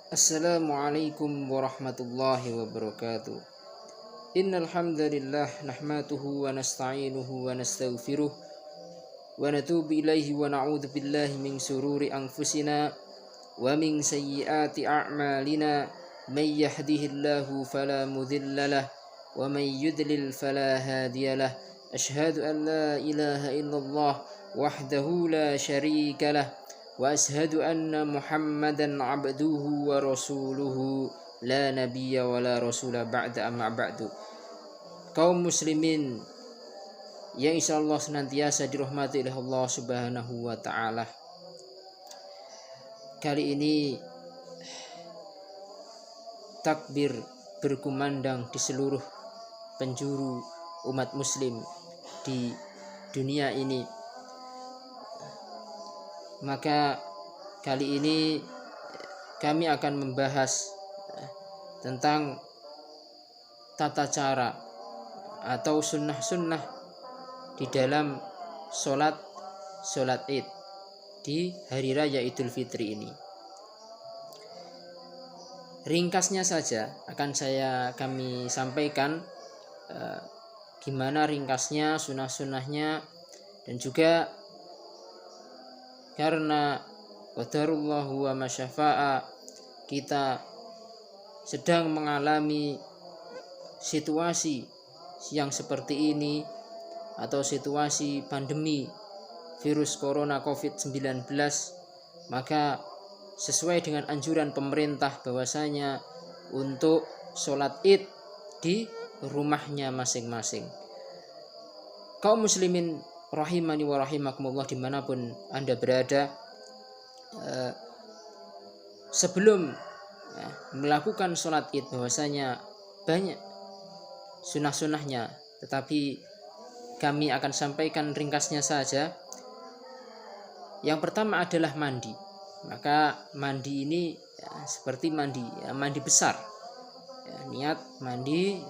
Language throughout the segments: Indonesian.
Assalamualaikum warahmatullahi wabarakatuh. Innal hamdalillah nahmaduhu wa nasta'inuhu wa nastaghfiruh wa natubu ilaihi wa na'udzu billahi min sururi anfusina wa min sayyiati a'malina may yahdihillahu fala mudilla lah wa may yudlil fala hadiyalah. Asyhadu an la ilaha illallah wahdahu la syarika lah wa ashhadu anna Muhammadan abduhu wa rasuluhu la nabiyya wa la rasula ba'da amma ba'du. Kaum muslimin yang insyaallah senantiasa dirahmati oleh Allah Subhanahu wa taala. Kali ini takbir berkumandang di seluruh penjuru umat muslim di dunia ini. Maka kali ini kami akan membahas tentang tata cara atau sunnah-sunnah di dalam sholat Id di hari raya Idul Fitri ini. Ringkasnya saja akan kami sampaikan gimana ringkasnya, sunnah-sunnahnya, dan juga karena qadarullahu wa masyafa'a kita sedang mengalami situasi yang seperti ini atau situasi pandemi virus corona COVID-19, maka sesuai dengan anjuran pemerintah bahwasanya untuk sholat Id di rumahnya masing-masing. Kaum muslimin rahimani wa rahimakumullah dimanapun Anda berada, sebelum melakukan sholat Id bahwasanya banyak sunnah-sunnahnya, tetapi kami akan sampaikan ringkasnya saja. Yang pertama adalah mandi. Maka mandi ini seperti mandi besar. Niat mandi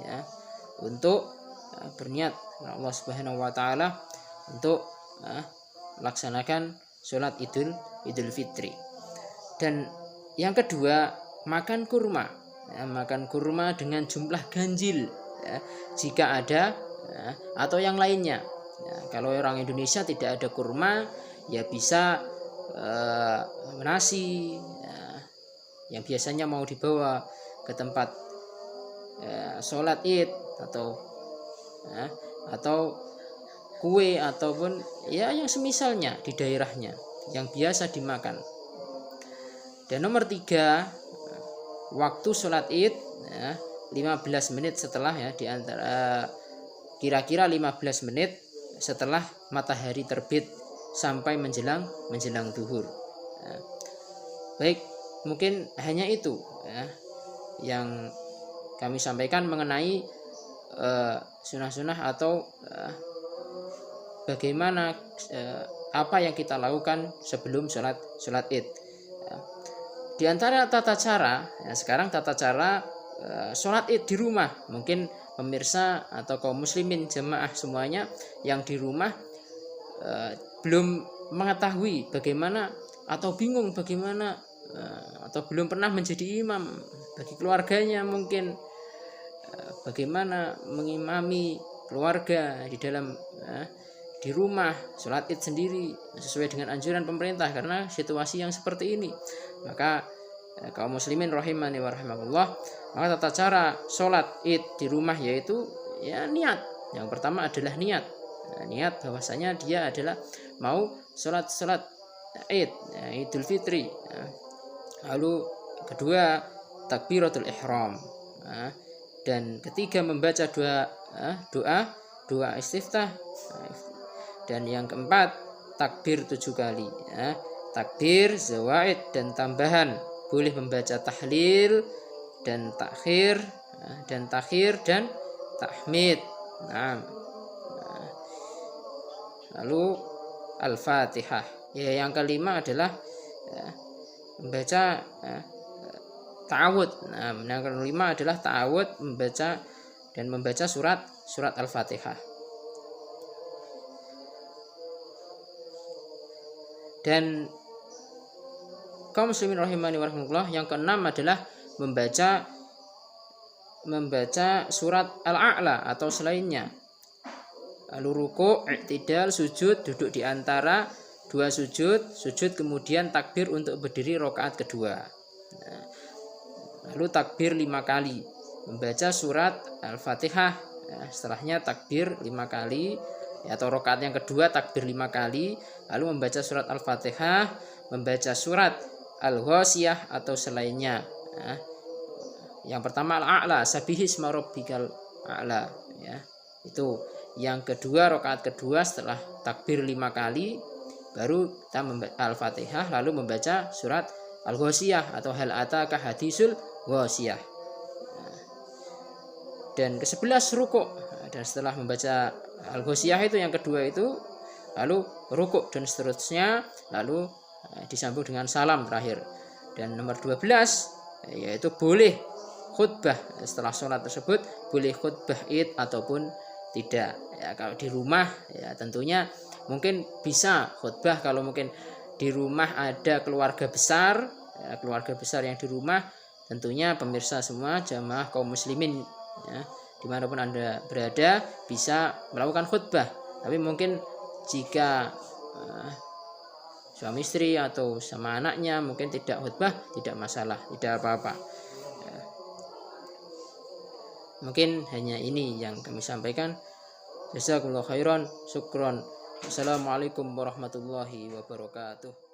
untuk berniat Allah Subhanahu wa taala untuk melaksanakan sholat Idul Fitri. Dan yang kedua, makan kurma. Makan kurma dengan jumlah ganjil jika ada, atau yang lainnya. Kalau orang Indonesia tidak ada kurma, ya bisa nasi yang biasanya mau dibawa ke tempat sholat Id, atau kue ataupun ya yang semisalnya di daerahnya yang biasa dimakan. Dan nomor 3, waktu sholat Id 15 menit setelah, di antara kira-kira 15 menit setelah matahari terbit sampai menjelang duhur. Baik, mungkin hanya itu yang kami sampaikan mengenai sunnah-sunnah atau bagaimana apa yang kita lakukan sebelum sholat Id. Di antara tata cara, sekarang tata cara sholat Id di rumah. Mungkin pemirsa atau kaum muslimin jemaah semuanya yang di rumah belum mengetahui bagaimana atau bingung bagaimana, atau belum pernah menjadi imam bagi keluarganya, mungkin bagaimana mengimami keluarga di dalam di rumah sholat Id sendiri sesuai dengan anjuran pemerintah karena situasi yang seperti ini. Maka kaum muslimin rahimani wa rahimakumullah, maka tata cara sholat Id di rumah yaitu niat. Yang pertama adalah niat. Niat bahwasanya dia adalah mau sholat Id, Idul Fitri. Lalu kedua, takbiratul ihram. Dan ketiga, membaca doa istiftah. Dan yang keempat, takbir 7 kali. Takbir, zawaid, dan tambahan. Boleh membaca tahlil dan takhir, dan tahmid. Lalu Al-Fatihah. Yang kelima adalah membaca ta'awud. Yang kelima adalah ta'awud, membaca surat Al-Fatihah. Dan kaum muslimin rahimani wa rahimakumullah, yang keenam adalah membaca surat Al-A'la atau selainnya. Lalu ruku', i'tidal, sujud, duduk di antara dua sujud, kemudian takbir untuk berdiri rakaat kedua. Nah, lalu takbir 5 kali, membaca surat Al-Fatihah, setelahnya takbir 5 kali, atau rakaat yang kedua takbir 5 kali, lalu membaca surat Al-Fatihah, membaca surat Al-Ghasyiyah atau selainnya. Nah, yang pertama Al-A'la, sabihisma rabbikal a'la, ya. Itu yang kedua, rakaat kedua setelah takbir 5 kali baru kita membaca Al-Fatihah, lalu membaca surat Al-Ghasyiyah atau hal ataka hadisul ghasyiyah. Dan ke-11 rukuk. Dan setelah membaca Al-Ghasyiyah itu yang kedua itu, lalu rukuk dan seterusnya, lalu disambung dengan salam terakhir. Dan nomor 12 yaitu boleh khutbah setelah sholat tersebut, boleh khutbah id ataupun tidak. Ya, kalau di rumah ya tentunya mungkin bisa khutbah kalau mungkin di rumah ada keluarga besar, ya, keluarga besar yang di rumah, tentunya pemirsa semua jamaah kaum muslimin, ya, dimanapun Anda berada bisa melakukan khutbah. Tapi mungkin jika suami istri atau sama anaknya mungkin tidak khutbah, tidak masalah, tidak apa-apa. Ya. Mungkin hanya ini yang kami sampaikan. Jazakumullahu khairan, syukron. Assalamualaikum warahmatullahi wabarakatuh.